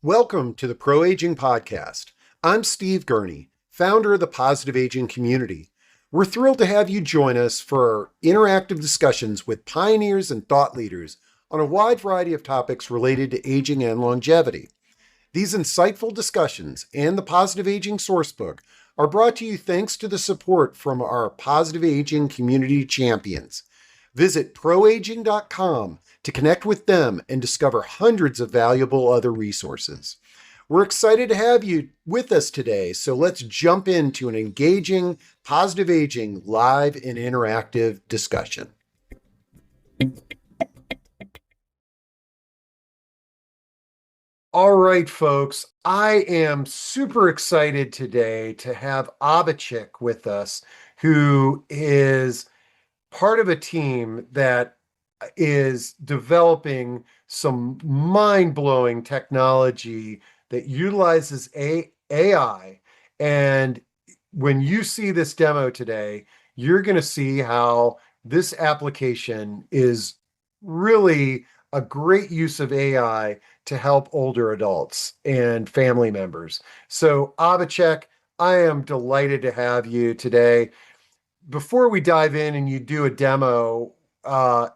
Welcome to the Pro Aging Podcast. I'm Steve Gurney, founder of the Positive Aging Community. We're thrilled to have you join us for interactive discussions with pioneers and thought leaders on a wide variety of topics related to aging and longevity. These insightful discussions and the Positive Aging Sourcebook are brought to you thanks to the support from our Positive Aging Community champions. Visit proaging.com to connect with them and discover hundreds of valuable other resources. We're excited to have you with us today, so let's jump into an engaging Positive Aging live and interactive discussion. All right, folks, I am super excited today to have Abhishek with us, who is part of a team that is developing some mind-blowing technology that utilizes AI. And when you see this demo today, you're going to see how this application is really a great use of AI to help older adults and family members. So, Abhishek, I am delighted to have you today. Before we dive in and you do a demo,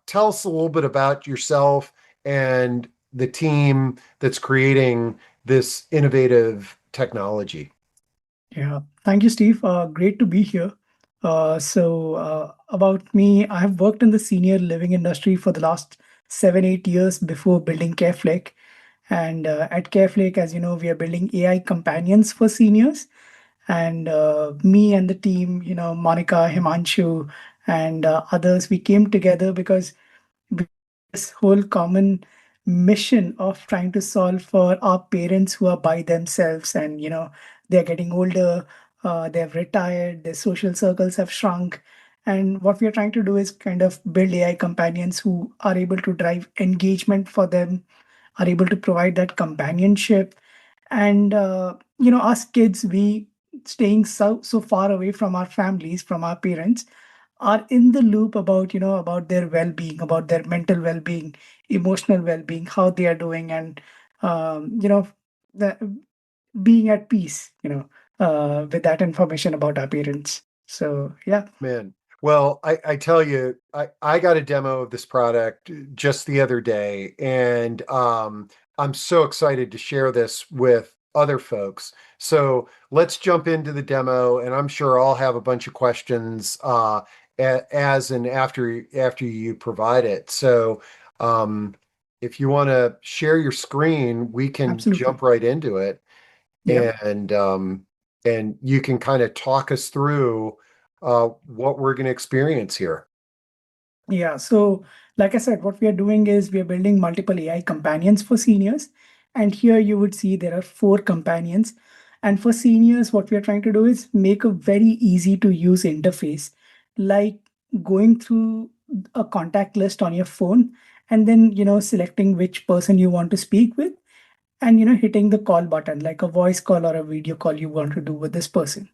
tell us a little bit about yourself and the team that's creating this innovative technology. Yeah, thank you, Steve. Great to be here. About me, I have worked in the senior living industry for the last 7, 8 years before building Careflick. And at Careflick, as you know, we are building AI companions for seniors. And me and the team, Monica, Himanshu, and others, we came together because this whole common mission of trying to solve for our parents who are by themselves, and they're getting older, they've retired, their social circles have shrunk. And what we are trying to do is kind of build AI companions who are able to drive engagement for them, are able to provide that companionship. And us kids, we staying so far away from our families, from our parents, are in the loop about about their well-being, about their mental well-being, emotional well-being, how they are doing, and the being at peace, with that information about our parents. So yeah. Man, well, I tell you, I got a demo of this product just the other day, and I'm so excited to share this with other folks. So let's jump into the demo, and I'm sure I'll have a bunch of questions as and after you provide it. So if you want to share your screen, we can Absolutely. jump right into it, Yep. and you can kind of talk us through what we're going to experience here. Yeah. So, like I said, what we are doing is we are building multiple AI companions for seniors. And here you would see there are 4 companions. And for seniors, what we are trying to do is make a very easy to use interface, like going through a contact list on your phone and then, selecting which person you want to speak with, and, hitting the call button, like a voice call or a video call you want to do with this person,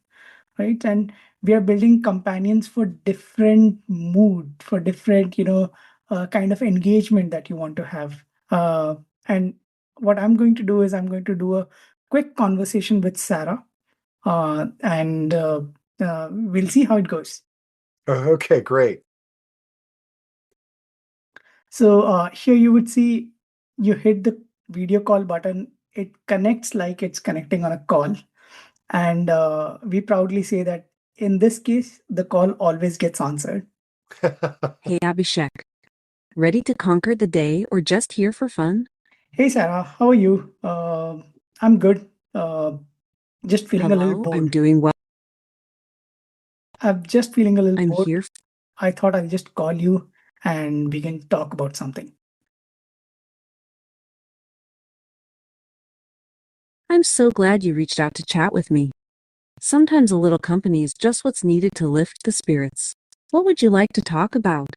right? And we are building companions for different mood, for different kind of engagement that you want to have. And what I'm going to do is I'm going to do a quick conversation with Sarah, and we'll see how it goes. Okay, great. So here you would see, you hit the video call button, it connects like it's connecting on a call. And we proudly say that in this case, the call always gets answered. Hey Abhishek, ready to conquer the day or just here for fun? Hey Sarah, how are you? I'm good. Just feeling a little Hello, I'm bored. doing well. I'm just feeling a little I'm bored. here. I thought I'll just call you and we can talk about something. I'm so glad you reached out to chat with me. Sometimes a little company is just what's needed to lift the spirits. What would you like to talk about?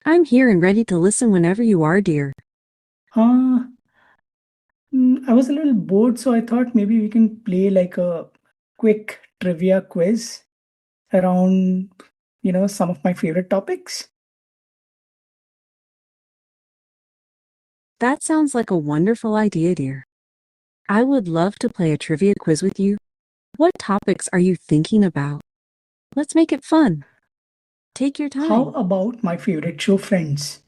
I'm here and ready to listen whenever you are, dear. Uh, I was a little bored, so I thought maybe we can play like a quick trivia quiz around, some of my favorite topics. That sounds like a wonderful idea, dear. I would love to play a trivia quiz with you. What topics are you thinking about? Let's make it fun. Take your How time. about my favorite show, Friends?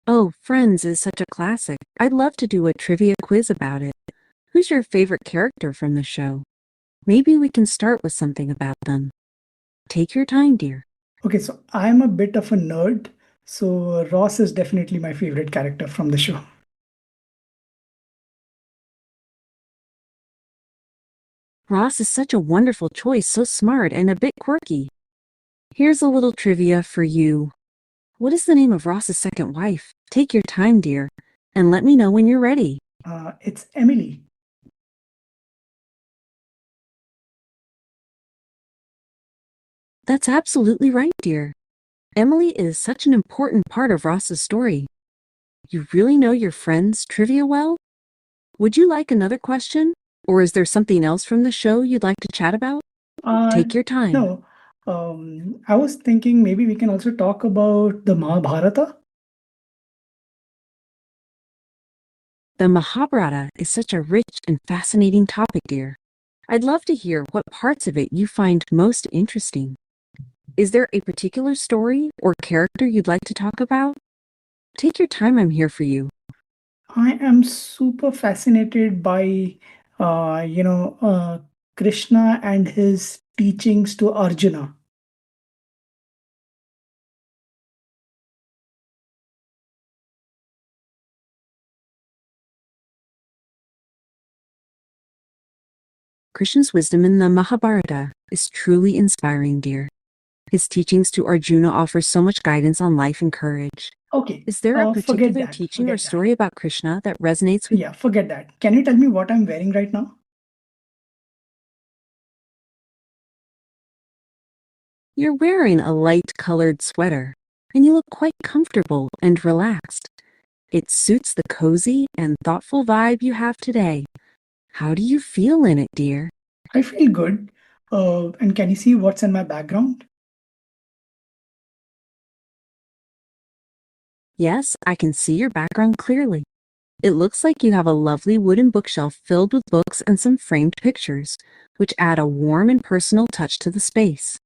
Oh, Friends is such a classic. I'd love to do a trivia quiz about it. Who's your favorite character from the show? Maybe we can start with something about them. Take your time, dear. Okay, so I'm a bit of a nerd, so Ross is definitely my favorite character from the show. Ross is such a wonderful choice, so smart and a bit quirky. Here's a little trivia for you. What is the name of Ross's second wife? Take your time, dear, and let me know when you're ready. It's Emily. That's absolutely right, dear. Emily is such an important part of Ross's story. You really know your friends' trivia well? Would you like another question? Or is there something else from the show you'd like to chat about? Uh, Take your time. no, I was thinking maybe we can also talk about the Mahabharata. The Mahabharata is such a rich and fascinating topic, dear. I'd love to hear what parts of it you find most interesting. Is there a particular story or character you'd like to talk about? Take your time, I'm here for you. I am super fascinated by, uh, you know, uh, Krishna and his teachings to Arjuna. Krishna's wisdom in the Mahabharata is truly inspiring, dear. His teachings to Arjuna offer so much guidance on life and courage. Okay, Is there a forget particular that. teaching or Forget that. story about Krishna that resonates with Yeah, forget that. Can you tell me what I'm wearing right now? you? You're wearing a light-colored sweater, and you look quite comfortable and relaxed. It suits the cozy and thoughtful vibe you have today. How do you feel in it, dear? I feel good. And can you see what's in my background? Yes, I can see your background clearly. It looks like you have a lovely wooden bookshelf filled with books and some framed pictures, which add a warm and personal touch to the space.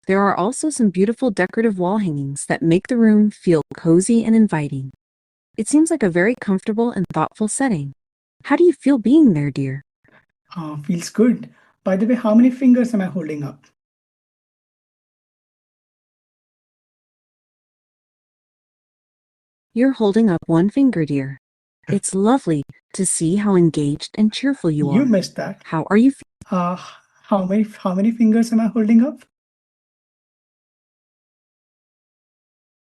There are also some beautiful decorative wall hangings that make the room feel cozy and inviting. It seems like a very comfortable and thoughtful setting. How do you feel being there, dear? Feels good. By the way, how many fingers am I holding up? You're holding up one finger, dear. It's lovely to see how engaged and cheerful you You are. missed that. How are you? Uh, how many fingers am I holding up?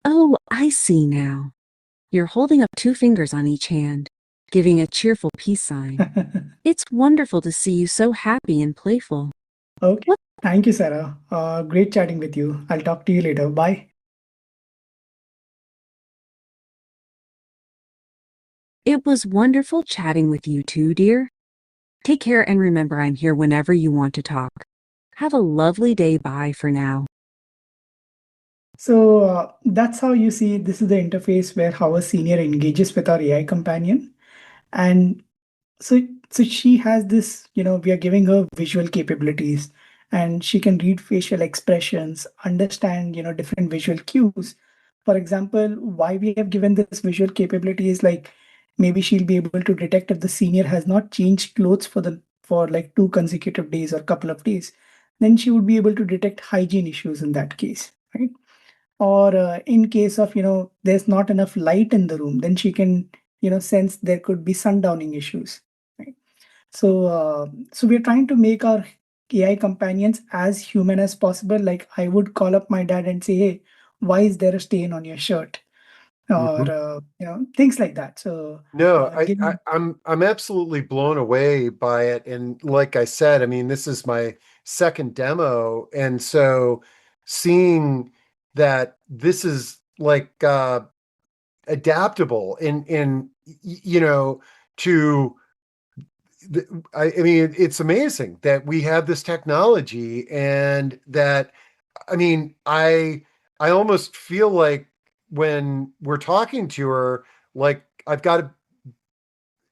Oh, I see now. You're holding up two fingers on each hand, giving a cheerful peace sign. It's wonderful to see you so happy and playful. Okay. What? Thank you, Sarah. Great chatting with you. I'll talk to you later. Bye. It was wonderful chatting with you too, dear. Take care and remember I'm here whenever you want to talk. Have a lovely day. Bye for now. So that's how you see this is the interface where how a senior engages with our AI companion. And so she has this, we are giving her visual capabilities and she can read facial expressions, understand, different visual cues. For example, why we have given this visual capability is like maybe she'll be able to detect if the senior has not changed clothes for like 2 consecutive days or couple of days, then she would be able to detect hygiene issues in that case, right? Or in case of, there's not enough light in the room, then she can, sense there could be sundowning issues, right? So we're trying to make our AI companions as human as possible. Like I would call up my dad and say, hey, why is there a stain on your shirt? Or Mhm. things like that. So No, giving I'm absolutely blown away by it. And like I said, I mean, this is my second demo. And so seeing that this is like adaptable to I mean, it's amazing that we have this technology and that I mean, I almost feel like when we're talking to her, like I've got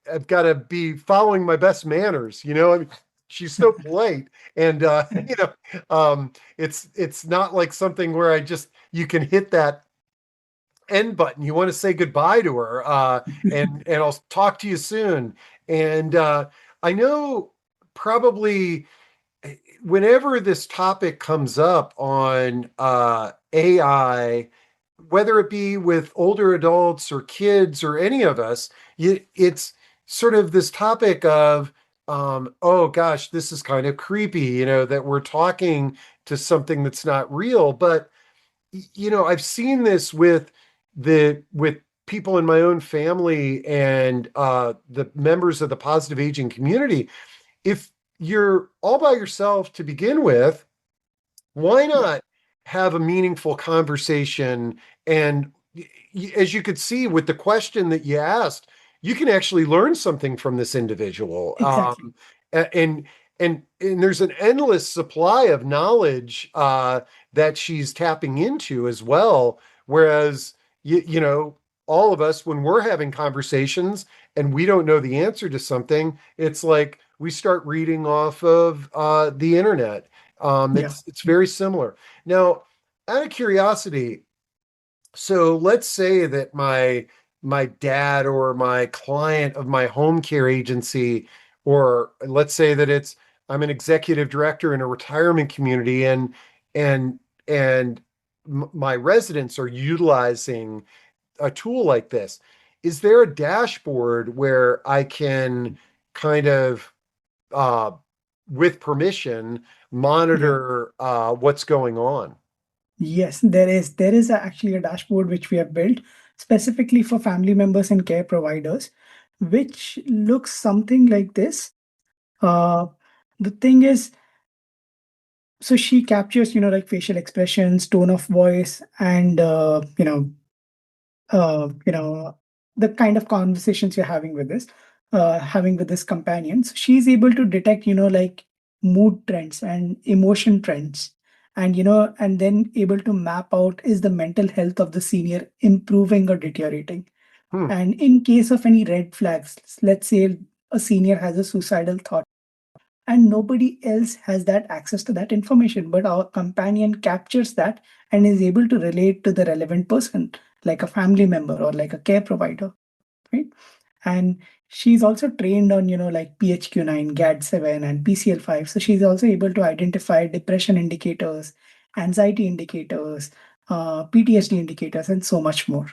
to be following my best manners, you know. I mean, she's so polite, and it's not like something where I just you can hit that end button. You want to say goodbye to her, and I'll talk to you soon. And I know probably whenever this topic comes up on AI, whether it be with older adults or kids or any of us, it's sort of this topic of, oh gosh, this is kind of creepy, you know, that we're talking to something that's not real. But, you know, I've seen this with people in my own family and the members of the positive aging community. If you're all by yourself to begin with, why Yeah, not have a meaningful conversation? And as you could see with the question that you asked, you can actually learn something from this individual. exactly. And there's an endless supply of knowledge that she's tapping into as well. Whereas you know, all of us, when we're having conversations and we don't know the answer to something, it's like we start reading off of the internet. Yeah. It's very similar. Now, out of curiosity, so let's say that my dad or my client of my home care agency, or let's say that it's I'm an executive director in a retirement community, and and my residents are utilizing a tool like this. Is there a dashboard where I can kind of uh, with permission, Yeah. monitor what's going on? Yes, there is actually a dashboard which we have built specifically for family members and care providers, which looks something like this. Uh, the thing is, so she captures, like facial expressions, tone of voice, and you know, the kind of conversations you're having with this companion. So she's able to detect, like mood trends and emotion trends, and and then able to map out, is the mental health of the senior improving or deteriorating? Hmm. And in case of any red flags, let's say a senior has a suicidal thought and nobody else has that access to that information, but our companion captures that and is able to relate to the relevant person, like a family member or like a care provider, right? And she's also trained on, like PHQ-9, GAD-7, and PCL-5. So she's also able to identify depression indicators, anxiety indicators, PTSD indicators, and so much more.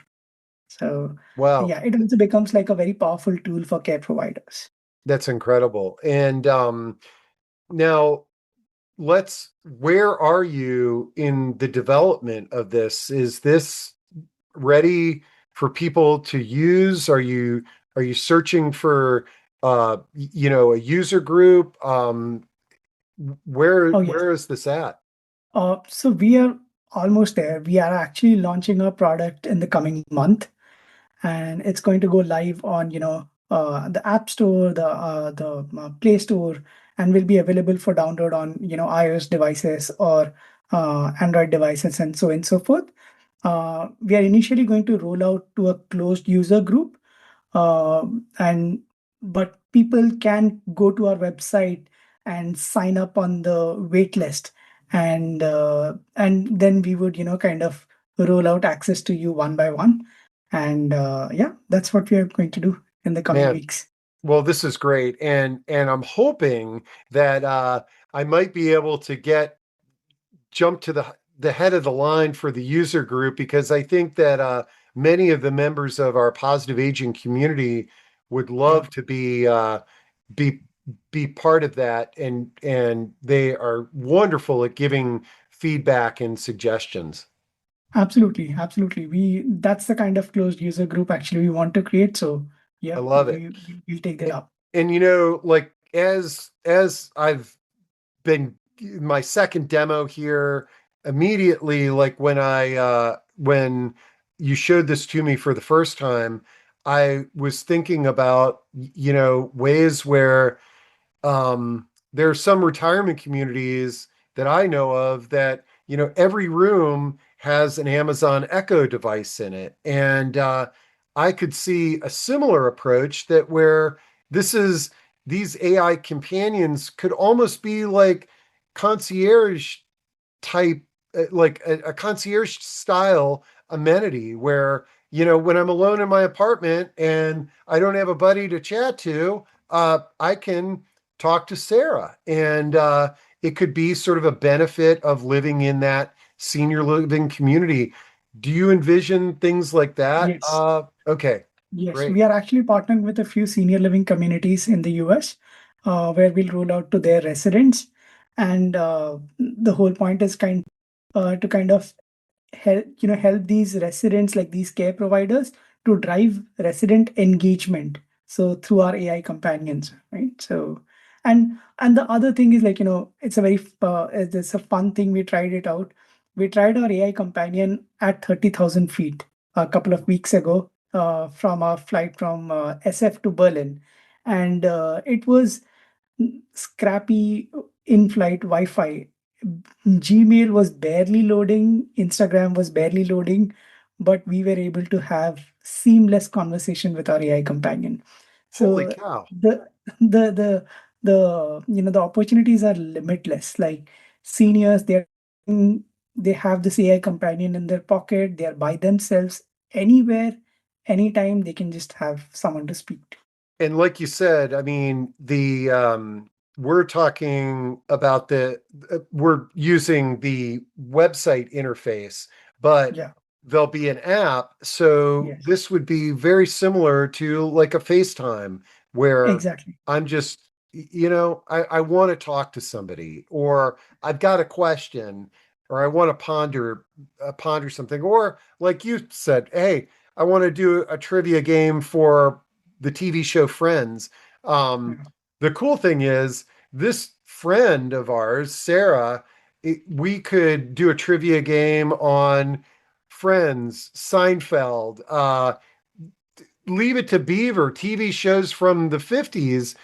So Wow, yeah, it also becomes like a very powerful tool for care providers. that's incredible. And now where are you in the development of this? Is this ready for people to use? Are you searching for you know, a user group? Oh yes. Where is this at? So we are almost there. We are actually launching our product in the coming month, and it's going to go live on, the App Store, the Play Store, and will be available for download on, iOS devices or Android devices, and so on and so forth. We are initially going to roll out to a closed user group, and but people can go to our website and sign up on the wait list, and then we would, kind of roll out access to you one by one, and yeah, that's what we are going to do in the coming Man, weeks. well, this is great. And I'm hoping that I might be able to get jump to the head of the line for the user group, because I think that many of the members of our positive aging community would Yeah, love to be be part of that, and they are wonderful at giving feedback and suggestions. absolutely, absolutely. That's the kind of closed user group actually we want to create. So I yeah, love it. we'll take that up. And you know, like as I've been my second demo here, immediately, like when you showed this to me for the first time, I was thinking about, you know, ways where there are some retirement communities that I know of that, you know, every room has an Amazon Echo device in it. And I could see a similar approach that where this is these AI companions could almost be like concierge type, like a concierge style amenity where, when I'm alone in my apartment and I don't have a buddy to chat to, I can talk to Sarah. And it could be sort of a benefit of living in that senior living community. Do you envision things like that? Yes. Okay, Yes, great. we are actually partnering with a few senior living communities in the US, where we'll roll out to their residents. And the whole point is to kind of help these residents, like these care providers, to drive resident engagement. So through our AI companions, right? So and the other thing is, like, it's a very it's a fun thing. We tried it out. We tried our AI companion at 30,000 feet a couple of weeks ago, from our flight from SF to Berlin, and it was scrappy in-flight Wi-Fi. Gmail was barely loading, Instagram was barely loading, but we were able to have seamless conversation with our AI companion. Holy So cow. the the the the opportunities are limitless. Like seniors, they have this AI companion in their pocket. They are by themselves anywhere, anytime. They can just have someone to speak to. And like you said, I mean, we're talking about we're using the website interface, but Yeah. there'll be an app. So Yes. this would be very similar to like a FaceTime where Exactly. I'm just, I want to talk to somebody, or I've got a question, or I want to ponder something, or like you said, hey, I want to do a trivia game for the TV show Friends. Um, Yeah. the cool thing is, this friend of ours, Sarah, we could do a trivia game on Friends, Seinfeld, Leave It to Beaver, TV shows from the 50s.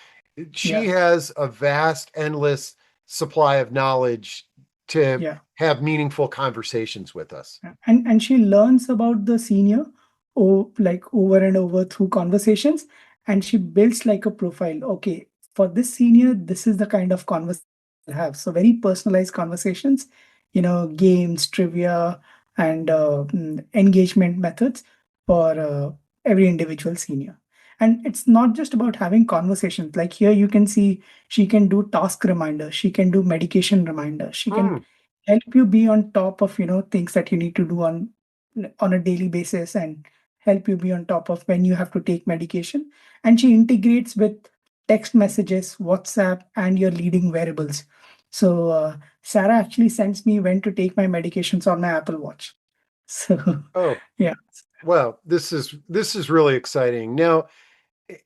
She Yeah. has a vast, endless supply of knowledge to Yeah. have meaningful conversations with us. And she learns about the senior, like over and over through conversations, and she builds like a profile. Okay, for this senior, this is the kind of conversation I have. So very personalized conversations, games, trivia, and engagement methods for every individual senior. And it's not just about having conversations. Like here, you can see she can do task reminders, she can do medication reminders, she can Hmm. help you be on top of things that you need to do on a daily basis, and help you be on top of when you have to take medication. And she integrates with text messages, WhatsApp, and your leading wearables. So Sarah actually sends me when to take my medications on my Apple Watch. So Oh, yeah. well, this is really exciting. Now,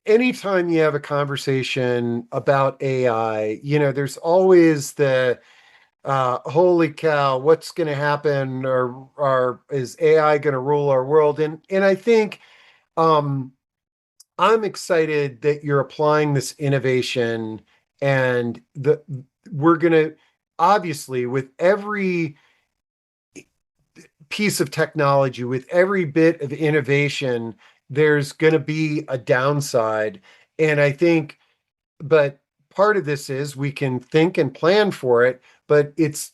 anytime you have a conversation about AI, there's always the holy cow, what's going to happen, or is AI going to rule our world? And I think um, I'm excited that you're applying this innovation, and we're going to, obviously, with every piece of technology, with every bit of innovation, there's going to be a downside. And I think, but part of this is we can think and plan for it, but it's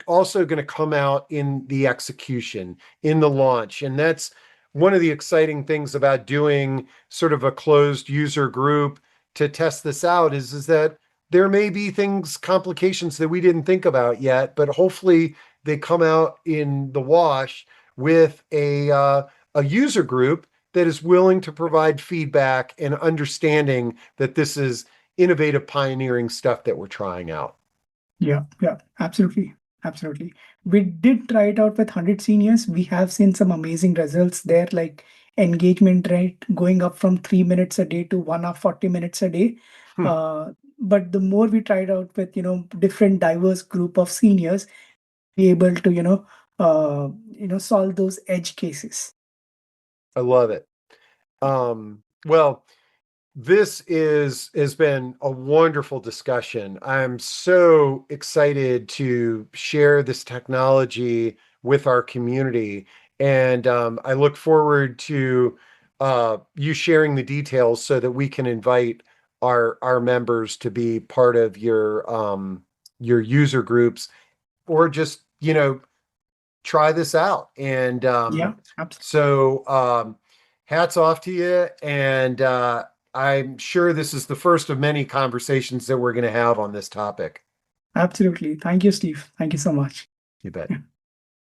also going to come out in the execution, in the launch. And that's one of the exciting things about doing sort of a closed user group to test this out is that there may be things, complications that we didn't think about yet, but hopefully they come out in the wash with a user group that is willing to provide feedback and understanding that this is innovative, pioneering stuff that we're trying out. Yeah, yeah, absolutely. Absolutely. We did try it out with 100 seniors. We have seen some amazing results there, like engagement rate going up from 3 minutes a day to 1 hour 40 minutes a day. Hmm, Uh, but the more we tried out with, different diverse group of seniors, be able to, solve those edge cases. I love it. Well, this has been a wonderful discussion. I'm so excited to share this technology with our community, and I look forward to you sharing the details so that we can invite our members to be part of your user groups, or just, try this out. And Yeah, absolutely. so hats off to you. And I'm sure this is the first of many conversations that we're going to have on this topic. Absolutely. Thank you, Steve. Thank you so much. You bet.